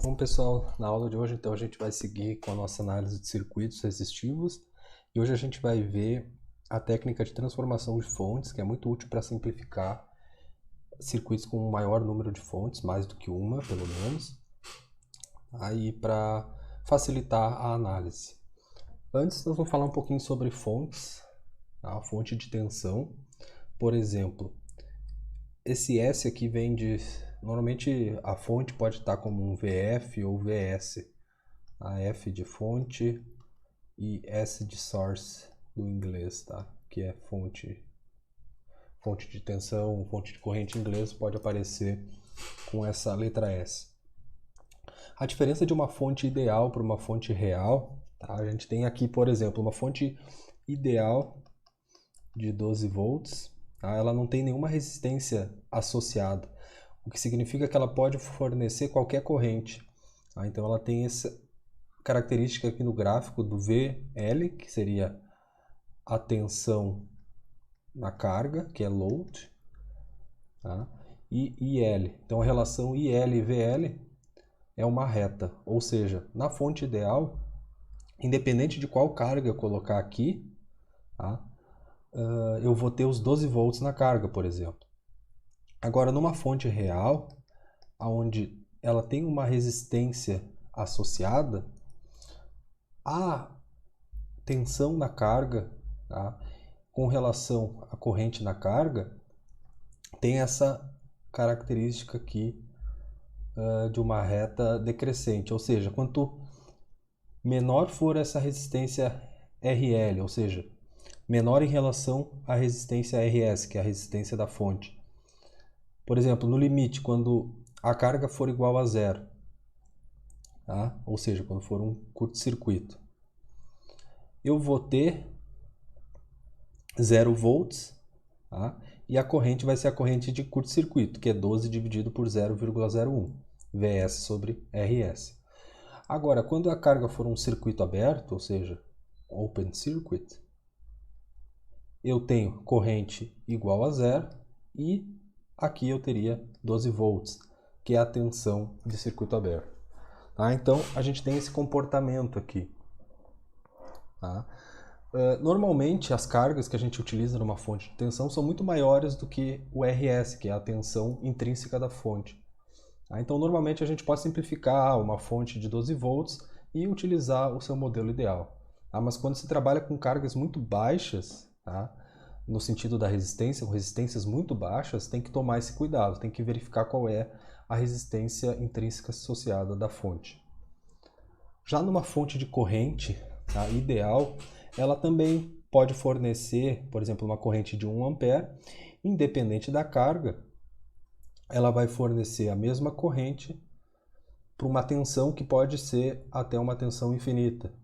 Bom, pessoal, na aula de hoje, então, a gente vai seguir com a nossa análise de circuitos resistivos e hoje a gente vai ver a técnica de transformação de fontes, que é muito útil para simplificar circuitos com um maior número de fontes, mais do que uma, pelo menos, aí para facilitar a análise. Antes, nós vamos falar um pouquinho sobre fontes, a fonte de tensão. Por exemplo, esse S aqui vem de... Normalmente a fonte pode estar como um VF ou VS. A F de fonte e S de source do inglês, tá? Que é fonte de tensão, fonte de corrente em inglês pode aparecer com essa letra S. A diferença de uma fonte ideal para uma fonte real, tá? A gente tem aqui, por exemplo, uma fonte ideal de 12 volts, tá? Ela não tem nenhuma resistência associada, o que significa que ela pode fornecer qualquer corrente. Tá? Então ela tem essa característica aqui no gráfico do VL, que seria a tensão na carga, que é load, tá? E IL. Então a relação IL e VL é uma reta, ou seja, na fonte ideal, independente de qual carga eu colocar aqui, tá? Eu vou ter os 12 volts na carga, por exemplo. Agora, numa fonte real, onde ela tem uma resistência associada, a tensão na carga, tá, com relação à corrente na carga, tem essa característica aqui de uma reta decrescente, ou seja, quanto menor for essa resistência RL, ou seja, menor em relação à resistência RS, que é a resistência da fonte. Por exemplo, no limite, quando a carga for igual a zero, tá? Ou seja, quando for um curto-circuito, eu vou ter 0 volts, tá? E a corrente vai ser a corrente de curto-circuito, que é 12 dividido por 0,01, VS sobre RS. Agora, quando a carga for um circuito aberto, ou seja, open circuit, eu tenho corrente igual a zero e aqui eu teria 12 volts, que é a tensão de circuito aberto. Tá? Então, a gente tem esse comportamento aqui. Tá? Normalmente, as cargas que a gente utiliza numa fonte de tensão são muito maiores do que o RS, que é a tensão intrínseca da fonte. Tá? Então, normalmente, a gente pode simplificar uma fonte de 12 volts e utilizar o seu modelo ideal. Tá? Mas quando se trabalha com cargas muito baixas, tá? No sentido da resistência, com resistências muito baixas, tem que tomar esse cuidado, tem que verificar qual é a resistência intrínseca associada da fonte. Já numa fonte de corrente, tá, ideal, ela também pode fornecer, por exemplo, uma corrente de 1 ampere, independente da carga, ela vai fornecer a mesma corrente para uma tensão que pode ser até uma tensão infinita.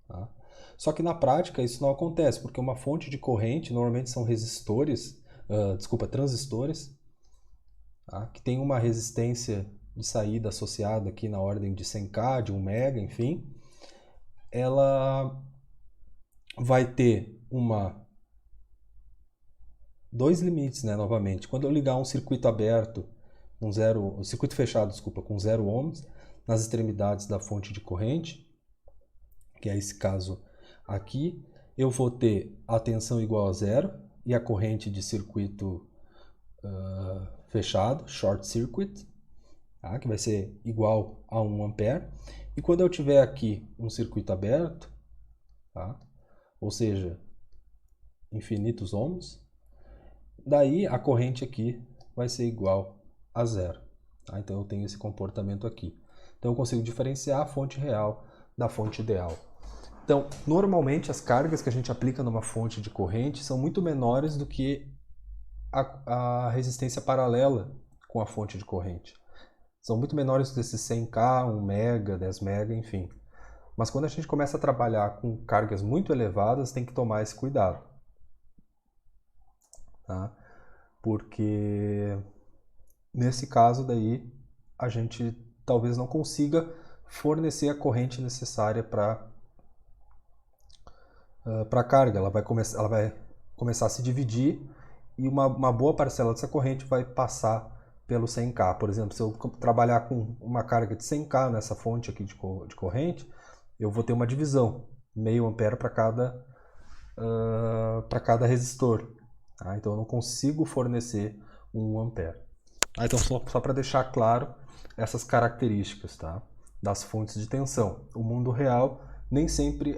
Tá? Só que na prática isso não acontece, porque uma fonte de corrente normalmente são transistores, tá? Que tem uma resistência de saída associada aqui na ordem de 100K, de 1 mega, enfim. Ela vai ter dois limites, né, novamente. Quando eu ligar um circuito aberto, circuito fechado, com 0 ohms, nas extremidades da fonte de corrente, que é esse caso aqui, eu vou ter a tensão igual a zero e a corrente de circuito fechado, short circuit, tá? Que vai ser igual a 1 ampere. E quando eu tiver aqui um circuito aberto, tá? Ou seja, infinitos ohms, daí a corrente aqui vai ser igual a zero. Tá? Então eu tenho esse comportamento aqui. Então eu consigo diferenciar a fonte real da fonte ideal. Então, normalmente as cargas que a gente aplica numa fonte de corrente são muito menores do que a resistência paralela com a fonte de corrente. São muito menores desses 100K, 1 mega, 10 mega, enfim. Mas quando a gente começa a trabalhar com cargas muito elevadas, tem que tomar esse cuidado. Tá? Porque nesse caso daí, a gente talvez não consiga fornecer a corrente necessária para a carga. Ela vai começar a se dividir e uma boa parcela dessa corrente vai passar pelo 100K. Por exemplo, se eu trabalhar com uma carga de 100K nessa fonte aqui de corrente, eu vou ter uma divisão, meio ampere para cada resistor. Tá? Então eu não consigo fornecer 1 ampere. Então só para deixar claro essas características, tá? Das fontes de tensão. O mundo real nem sempre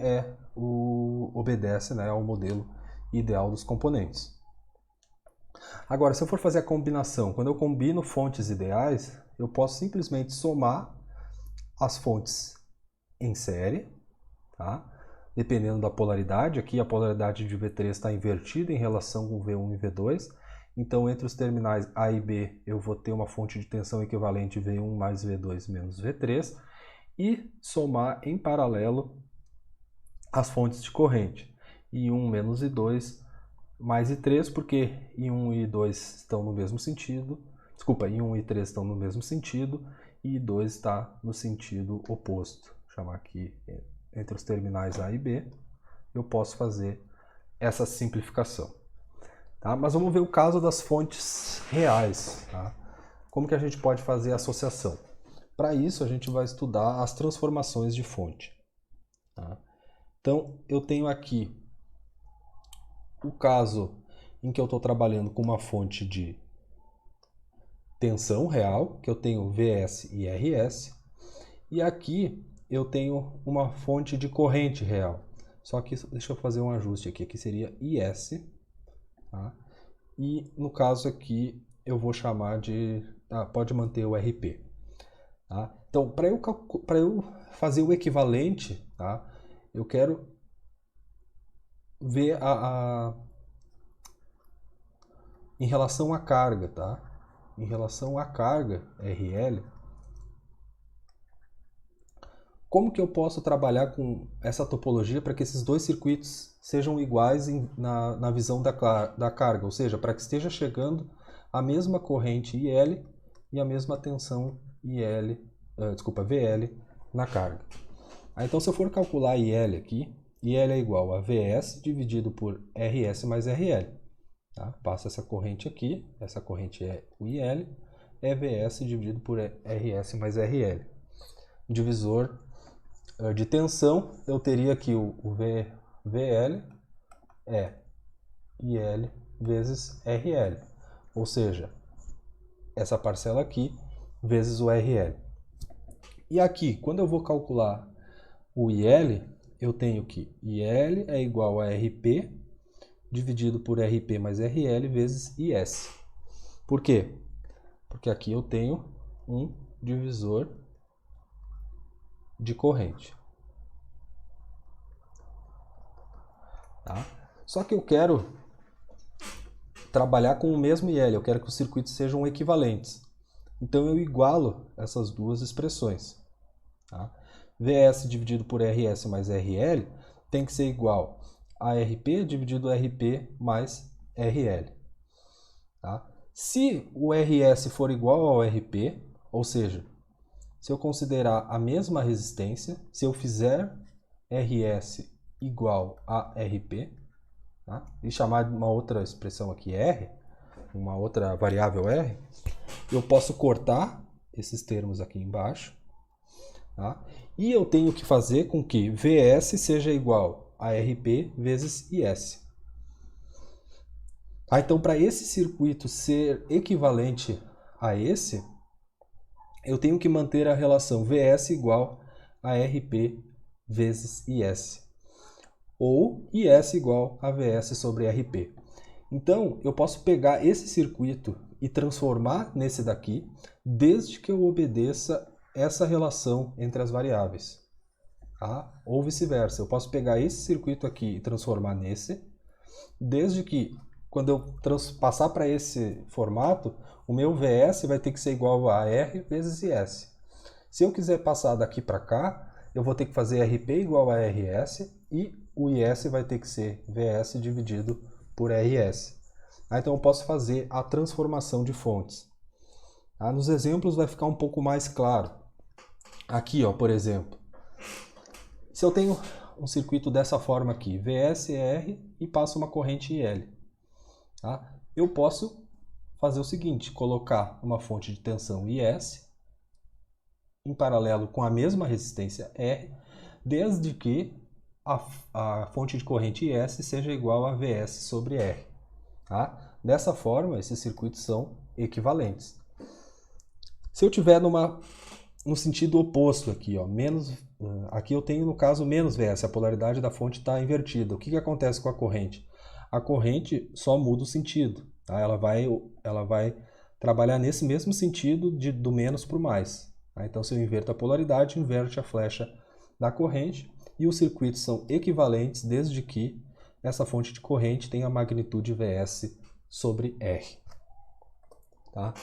obedece, né, ao modelo ideal dos componentes. Agora, se eu for fazer a combinação, quando eu combino fontes ideais, eu posso simplesmente somar as fontes em série, tá? Dependendo da polaridade. Aqui a polaridade de V3 está invertida em relação com V1 e V2. Então, entre os terminais A e B, eu vou ter uma fonte de tensão equivalente V1 mais V2 menos V3 e somar em paralelo as fontes de corrente. I1 menos I2 mais I3, porque I1 e I2 estão no mesmo sentido. Desculpa, I1 e I3 estão no mesmo sentido e I2 está no sentido oposto. Vou chamar aqui entre os terminais A e B. Eu posso fazer essa simplificação. Tá? Mas vamos ver o caso das fontes reais. Tá? Como que a gente pode fazer a associação? Para isso, a gente vai estudar as transformações de fonte. Tá? Então, eu tenho aqui o caso em que eu estou trabalhando com uma fonte de tensão real, que eu tenho VS e RS, e aqui eu tenho uma fonte de corrente real. Só que, deixa eu fazer um ajuste aqui, que seria IS, tá? E no caso aqui eu vou chamar de... pode manter o RP. Tá? Então, para eu fazer o equivalente, tá? Eu quero ver em relação à carga, tá? Em relação à carga RL, como que eu posso trabalhar com essa topologia para que esses dois circuitos sejam iguais na visão da carga, ou seja, para que esteja chegando a mesma corrente IL e a mesma tensão VL na carga. Então, se eu for calcular IL aqui, IL é igual a VS dividido por RS mais RL. Tá? Passa essa corrente aqui, essa corrente é o IL, é VS dividido por RS mais RL. Divisor de tensão, eu teria aqui o VL é IL vezes RL, ou seja, essa parcela aqui vezes o RL. E aqui, quando eu vou calcular o IL, eu tenho que IL é igual a RP dividido por RP mais RL vezes IS. Por quê? Porque aqui eu tenho um divisor de corrente. Tá? Só que eu quero trabalhar com o mesmo IL, eu quero que os circuitos sejam equivalentes. Então eu igualo essas duas expressões. Tá? VS dividido por RS mais RL tem que ser igual a RP dividido RP mais RL. Tá? Se o RS for igual ao RP, ou seja, se eu considerar a mesma resistência, se eu fizer RS igual a RP, tá? E chamar de uma outra expressão aqui R, uma outra variável R, eu posso cortar esses termos aqui embaixo, tá? E eu tenho que fazer com que VS seja igual a RP vezes IS. Tá? Então, para esse circuito ser equivalente a esse, eu tenho que manter a relação VS igual a RP vezes IS. Ou IS igual a VS sobre RP. Então, eu posso pegar esse circuito e transformar nesse daqui, desde que eu obedeça essa relação entre as variáveis. Tá? Ou vice-versa. Eu posso pegar esse circuito aqui e transformar nesse, desde que, quando eu passar para esse formato, o meu VS vai ter que ser igual a R vezes IS. Se eu quiser passar daqui para cá, eu vou ter que fazer RP igual a RS e o IS vai ter que ser VS dividido por RS. Então eu posso fazer a transformação de fontes. Nos exemplos vai ficar um pouco mais claro. Aqui, ó, por exemplo, se eu tenho um circuito dessa forma aqui, VS é R e passo uma corrente IL. Tá? Eu posso fazer o seguinte, colocar uma fonte de tensão IS em paralelo com a mesma resistência R, desde que a fonte de corrente IS seja igual a VS sobre R. Tá? Dessa forma, esses circuitos são equivalentes. Se eu tiver no sentido oposto aqui, ó, aqui eu tenho no caso menos VS, a polaridade da fonte está invertida. O que acontece com a corrente? A corrente só muda o sentido. Tá? Ela vai trabalhar nesse mesmo sentido do menos para o mais. Tá? Então, se eu inverto a polaridade, inverte a flecha da corrente e os circuitos são equivalentes desde que essa fonte de corrente tenha a magnitude VS sobre R. Tá?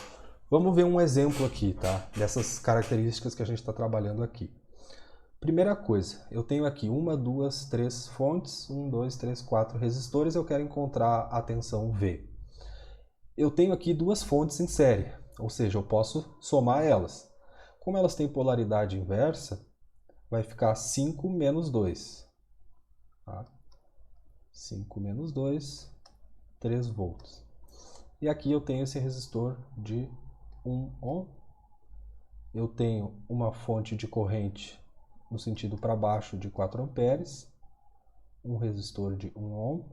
Vamos ver um exemplo aqui, tá? Dessas características que a gente está trabalhando aqui. Primeira coisa, eu tenho aqui 1, 2, 3 fontes, 1, 2, 3, 4 resistores, eu quero encontrar a tensão V. Eu tenho aqui duas fontes em série, ou seja, eu posso somar elas. Como elas têm polaridade inversa, vai ficar 5 menos 2. Tá? 5 menos 2, 3 volts. E aqui eu tenho esse resistor de 1 ohm. Eu tenho uma fonte de corrente no sentido para baixo de 4 amperes, um resistor de 1 ohm,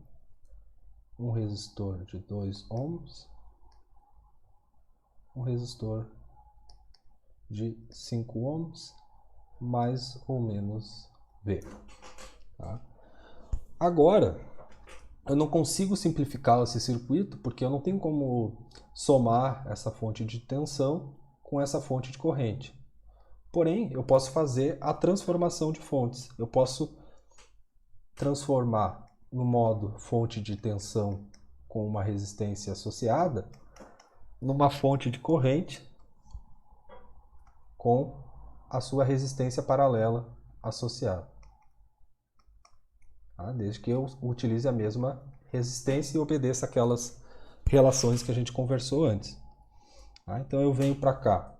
um resistor de 2 ohms, um resistor de 5 ohms, mais ou menos V. Tá? Agora, eu não consigo simplificar esse circuito porque eu não tenho como somar essa fonte de tensão com essa fonte de corrente. Porém, eu posso fazer a transformação de fontes. Eu posso transformar no modo fonte de tensão com uma resistência associada numa fonte de corrente com a sua resistência paralela associada. Tá? Desde que eu utilize a mesma resistência e obedeça aquelas relações que a gente conversou antes. Tá? Então eu venho para cá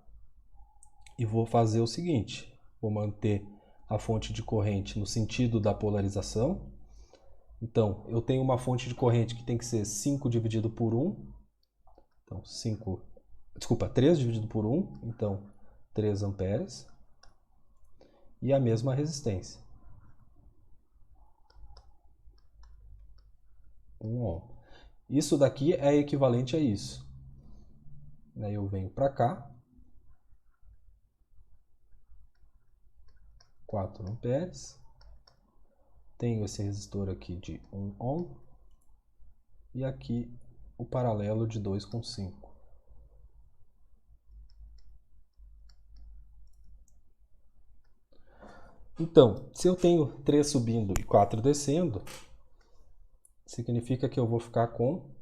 e vou fazer o seguinte, vou manter a fonte de corrente no sentido da polarização. Então, eu tenho uma fonte de corrente que tem que ser 5 dividido por 1. Então, 3 dividido por 1, então 3 amperes. E a mesma resistência. 1 ohm. Isso daqui é equivalente a isso. Daí eu venho para cá. 4 amperes. Tenho esse resistor aqui de 1 ohm. E aqui o paralelo de 2,5. Então, se eu tenho 3 subindo e 4 descendo, significa que eu vou ficar com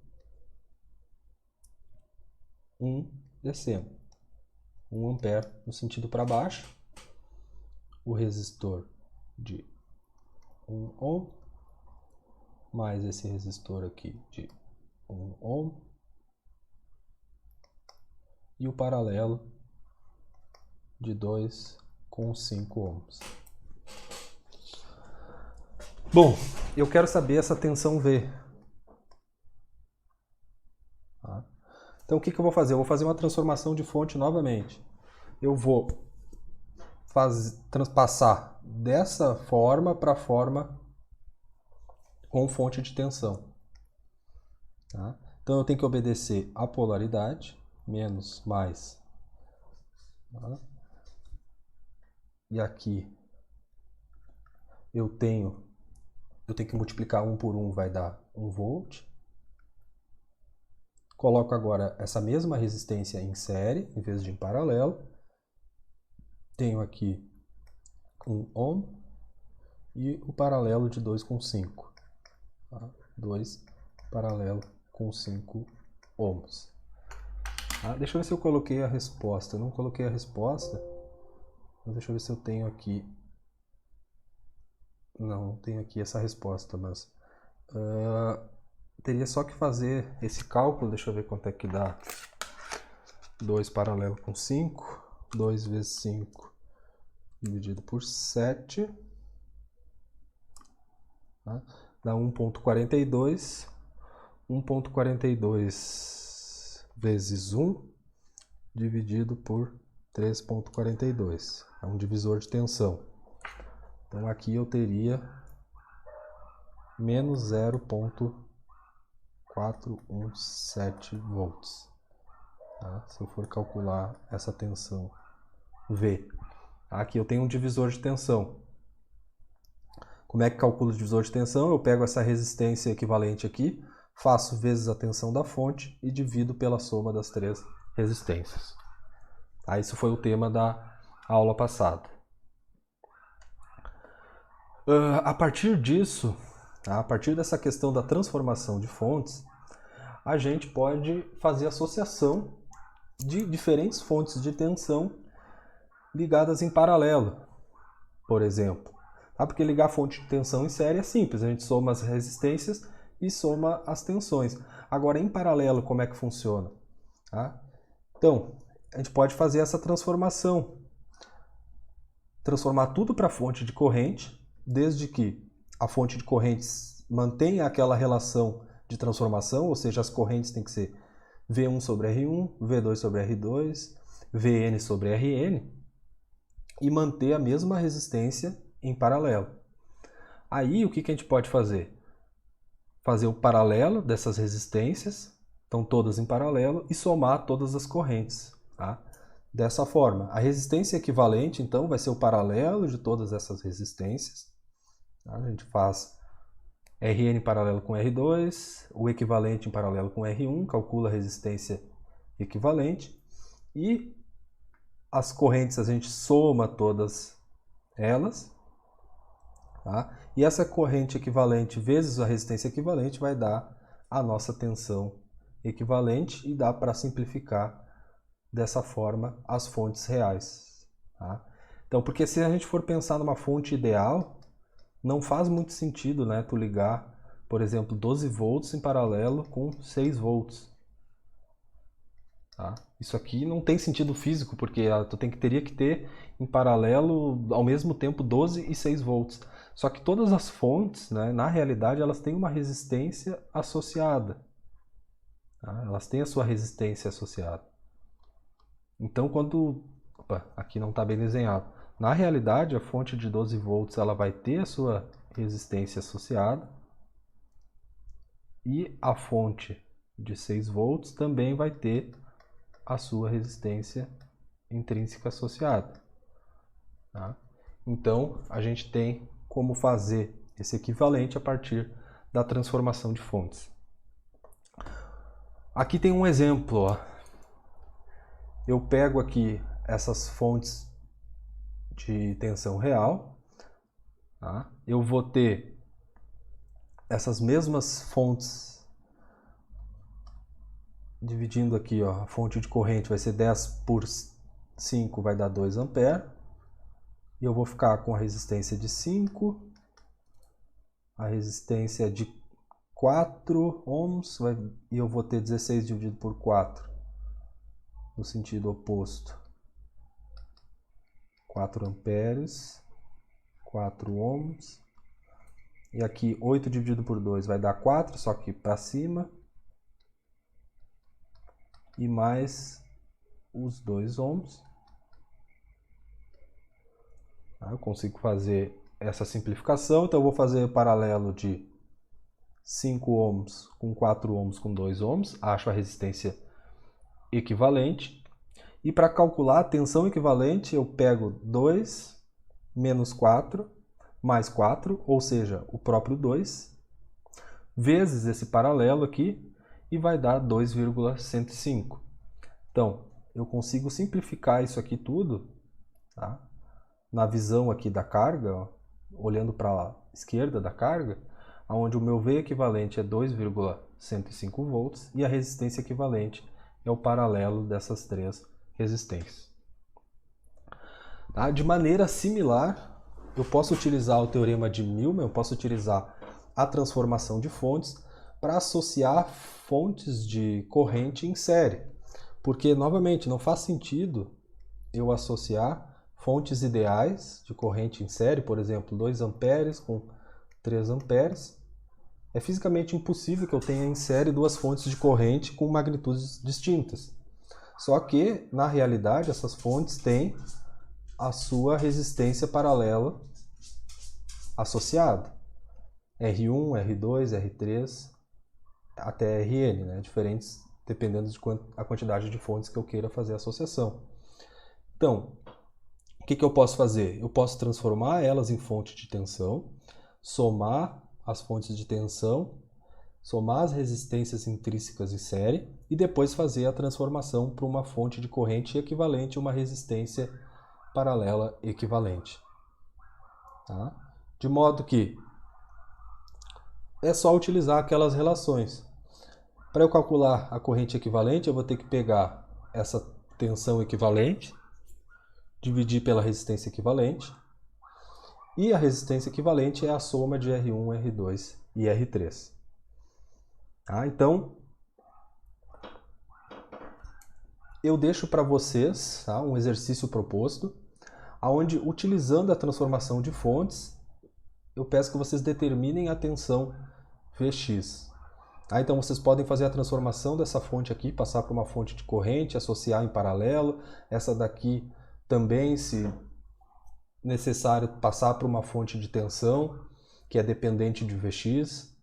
1 descendo. 1 ampere no sentido para baixo. O resistor de 1 ohm, mais esse resistor aqui de 1 ohm, e o paralelo de 2,5 ohms. Bom, eu quero saber essa tensão V. Tá? Então o que eu vou fazer? Eu vou fazer uma transformação de fonte novamente. Eu vou transpassar dessa forma para a forma com fonte de tensão. Tá? Então eu tenho que obedecer a polaridade, menos, mais. Tá? E aqui eu tenho que multiplicar 1 por 1, vai dar 1 volt. Coloco agora essa mesma resistência em série, em vez de em paralelo. Tenho aqui 1 ohm e o paralelo de 2,5. Tá? 2 paralelo com 5 ohms. Tá? Deixa eu ver se eu coloquei a resposta. Eu não coloquei a resposta, mas deixa eu ver se eu tenho aqui. Não tenho aqui essa resposta, mas teria só que fazer esse cálculo. Deixa eu ver quanto é que dá. 2 paralelo com 5. 2 vezes 5 dividido por 7. Tá? Dá 1,42. 1,42 vezes 1 dividido por 3,42. É um divisor de tensão. Então aqui eu teria menos 0,417 volts. Tá? Se eu for calcular essa tensão V. Aqui eu tenho um divisor de tensão. Como é que calculo o divisor de tensão? Eu pego essa resistência equivalente aqui, faço vezes a tensão da fonte e divido pela soma das três resistências. Tá? Isso foi o tema da aula passada. A partir disso, a partir dessa questão da transformação de fontes, a gente pode fazer associação de diferentes fontes de tensão ligadas em paralelo, por exemplo. Tá? Porque ligar a fonte de tensão em série é simples, a gente soma as resistências e soma as tensões. Agora, em paralelo, como é que funciona? Tá? Então, a gente pode fazer essa transformação. Transformar tudo para fonte de corrente, desde que a fonte de correntes mantenha aquela relação de transformação, ou seja, as correntes têm que ser V1 sobre R1, V2 sobre R2, Vn sobre Rn, e manter a mesma resistência em paralelo. Aí, o que a gente pode fazer? Fazer o paralelo dessas resistências, estão todas em paralelo, e somar todas as correntes. Tá? Dessa forma, a resistência equivalente, então, vai ser o paralelo de todas essas resistências. Tá? A gente faz Rn paralelo com R2, o equivalente em paralelo com R1, calcula a resistência equivalente, e as correntes a gente soma todas elas, tá? E essa corrente equivalente vezes a resistência equivalente vai dar a nossa tensão equivalente, e dá para simplificar dessa forma as fontes reais. Tá? Então, porque se a gente for pensar numa fonte ideal, não faz muito sentido, né, tu ligar, por exemplo, 12 volts em paralelo com 6 volts. Tá? Isso aqui não tem sentido físico, porque tu teria que ter em paralelo ao mesmo tempo 12 e 6 volts. Só que todas as fontes, né, na realidade, elas têm uma resistência associada. Tá? Elas têm a sua resistência associada. Então, quando... Opa, aqui não está bem desenhado. Na realidade, a fonte de 12 volts ela vai ter a sua resistência associada, e a fonte de 6 volts também vai ter a sua resistência intrínseca associada. Tá? Então, a gente tem como fazer esse equivalente a partir da transformação de fontes. Aqui tem um exemplo. Ó. Eu pego aqui essas fontes de tensão real. Tá? Eu vou ter essas mesmas fontes dividindo aqui, ó, a fonte de corrente vai ser 10 por 5, vai dar 2 amperes. E eu vou ficar com a resistência de 5, a resistência de 4 ohms, e eu vou ter 16 dividido por 4, no sentido oposto. 4 amperes, 4 ohms. E aqui 8 dividido por 2 vai dar 4, só que para cima. E mais os 2 ohms. Eu consigo fazer essa simplificação, então eu vou fazer o paralelo de 5 ohms com 4 ohms com 2 ohms, acho a resistência equivalente. E para calcular a tensão equivalente, eu pego 2 menos 4 mais 4, ou seja, o próprio 2, vezes esse paralelo aqui, e vai dar 2,105. Então, eu consigo simplificar isso aqui tudo, tá? Na visão aqui da carga, ó, olhando para a esquerda da carga, onde o meu V equivalente é 2,105 volts e a resistência equivalente é o paralelo dessas três resistências. Tá? De maneira similar, eu posso utilizar o teorema de Millman, eu posso utilizar a transformação de fontes para associar fontes de corrente em série. Porque, novamente, não faz sentido eu associar fontes ideais de corrente em série, por exemplo, 2 amperes com 3 amperes, É fisicamente impossível que eu tenha em série duas fontes de corrente com magnitudes distintas. Só que, na realidade, essas fontes têm a sua resistência paralela associada. R1, R2, R3, até Rn, né? Diferentes dependendo de a quantidade de fontes que eu queira fazer a associação. Então, o que eu posso fazer? Eu posso transformar elas em fonte de tensão, somar as fontes de tensão, somar as resistências intrínsecas em série e depois fazer a transformação para uma fonte de corrente equivalente a uma resistência paralela equivalente. Tá? De modo que é só utilizar aquelas relações. Para eu calcular a corrente equivalente, eu vou ter que pegar essa tensão equivalente, dividir pela resistência equivalente, e a resistência equivalente é a soma de R1, R2 e R3. Tá? Então, eu deixo para vocês, tá, um exercício proposto, onde, utilizando a transformação de fontes, eu peço que vocês determinem a tensão Vx. Tá? Então, vocês podem fazer a transformação dessa fonte aqui, passar para uma fonte de corrente, associar em paralelo. Essa daqui também, se necessário, passar para uma fonte de tensão, que é dependente de Vx,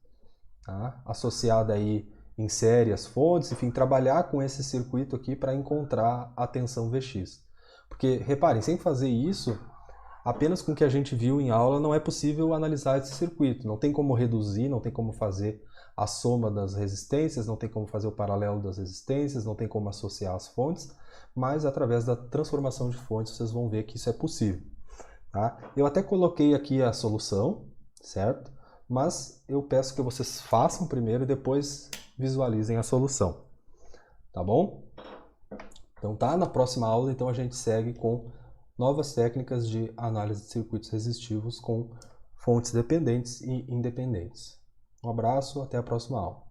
tá? Associada aí em série as fontes, enfim, trabalhar com esse circuito aqui para encontrar a tensão Vx. Porque, reparem, sem fazer isso, apenas com o que a gente viu em aula, não é possível analisar esse circuito. Não tem como reduzir, não tem como fazer a soma das resistências, não tem como fazer o paralelo das resistências, não tem como associar as fontes, mas através da transformação de fontes vocês vão ver que isso é possível. Tá? Eu até coloquei aqui a solução, certo? Mas eu peço que vocês façam primeiro e depois visualizem a solução. Tá bom? Então tá, na próxima aula então a gente segue com novas técnicas de análise de circuitos resistivos com fontes dependentes e independentes. Um abraço, até a próxima aula.